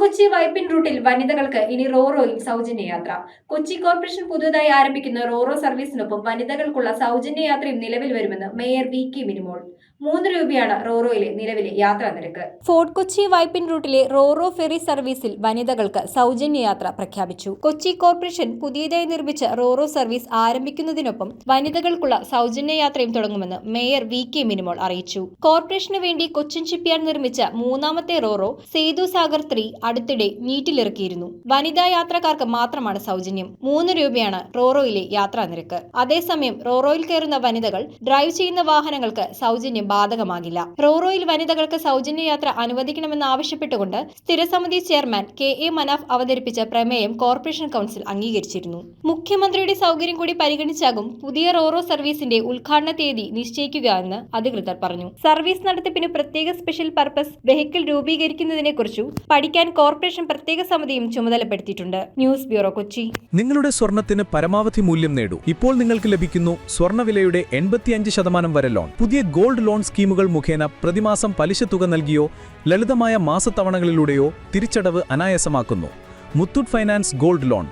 കൊച്ചി വൈപ്പിൻ റൂട്ടിൽ വനിതകൾക്ക് ഇനി റോറോയിൽ സൗജന്യ യാത്ര. കൊച്ചി കോർപ്പറേഷൻ പുതുതായി ആരംഭിക്കുന്ന റോറോ സർവീസിനൊപ്പം വനിതകൾക്കുള്ള സൗജന്യ യാത്രയും നിലവിൽ വരുമെന്ന് മേയർ വി.കെ. മിനിമോൾ. 3 രൂപയാണ് റോറോയിലെ നിലവിലെ യാത്രാ നിരക്ക്. ഫോർട്ട് കൊച്ചി വൈപ്പിൻ റൂട്ടിലെ റോറോ ഫെറി സർവീസിൽ വനിതകൾക്ക് സൗജന്യ യാത്ര പ്രഖ്യാപിച്ചു. കൊച്ചി കോർപ്പറേഷൻ പുതിയതായി നിർമ്മിച്ച റോറോ സർവീസ് ആരംഭിക്കുന്നതിനൊപ്പം വനിതകൾക്കുള്ള സൗജന്യ യാത്രയും തുടങ്ങുമെന്ന് മേയർ വി.കെ. മിനിമോൾ അറിയിച്ചു. കോർപ്പറേഷന് വേണ്ടി കൊച്ചിൻ ഷിപ്പ്യാർഡ് നിർമ്മിച്ച 3ാമത്തെ റോറോ സേതു സാഗർ 3 അടുത്തിടെ നീറ്റിലിറക്കിയിരുന്നു. വനിതാ യാത്രക്കാർക്ക് മാത്രമാണ് സൗജന്യം. 3 രൂപയാണ് റോറോയിലെ യാത്രാ നിരക്ക്. അതേസമയം റോറോയിൽ കയറുന്ന വനിതകൾ ഡ്രൈവ് ചെയ്യുന്ന വാഹനങ്ങൾക്ക് സൗജന്യം ബാധകമാകില്ല. റോറോയിൽ വനിതകൾക്ക് സൗജന്യ യാത്ര അനുവദിക്കണമെന്നാവശ്യപ്പെട്ടുകൊണ്ട് സ്ഥിരസമിതി ചെയർമാൻ കെ.എ. മനാഫ് അവതരിപ്പിച്ച പ്രമേയം കോർപ്പറേഷൻ കൗൺസിൽ അംഗീകരിച്ചിരുന്നു. മുഖ്യമന്ത്രിയുടെ സൗകര്യം കൂടി പരിഗണിച്ചാകും പുതിയ റോറോ സർവീസിന്റെ ഉദ്ഘാടന തീയതി നിശ്ചയിക്കുകയെന്ന് അധികൃതർ പറഞ്ഞു. സർവീസ് നടത്തിപ്പിന് പ്രത്യേക സ്പെഷ്യൽ പർപ്പസ് വെഹിക്കിൾ രൂപീകരിക്കുന്നതിനെക്കുറിച്ചു പഠിക്കാൻ കോർപ്പറേഷൻ പ്രത്യേക സമിതിയും ചുമതലപ്പെടുത്തിയിട്ടുണ്ട്. News bureau, Kochi. നിങ്ങളുടെ സ്വർണത്തിന് പരമാവധി മൂല്യം നേടൂ. ഇപ്പോൾ നിങ്ങൾക്ക് ലഭിക്കുന്നു സ്വർണ്ണവിലയുടെ 85% വരെ ലോൺ. പുതിയ ഗോൾഡ് ലോൺ സ്കീമുകൾ മുഖേന പ്രതിമാസം പലിശ തുക നൽകിയോ ലളിതമായ മാസത്തവണകളിലൂടെയോ തിരിച്ചടവ് അനായാസമാക്കുന്നു. Muthoot finance gold loan.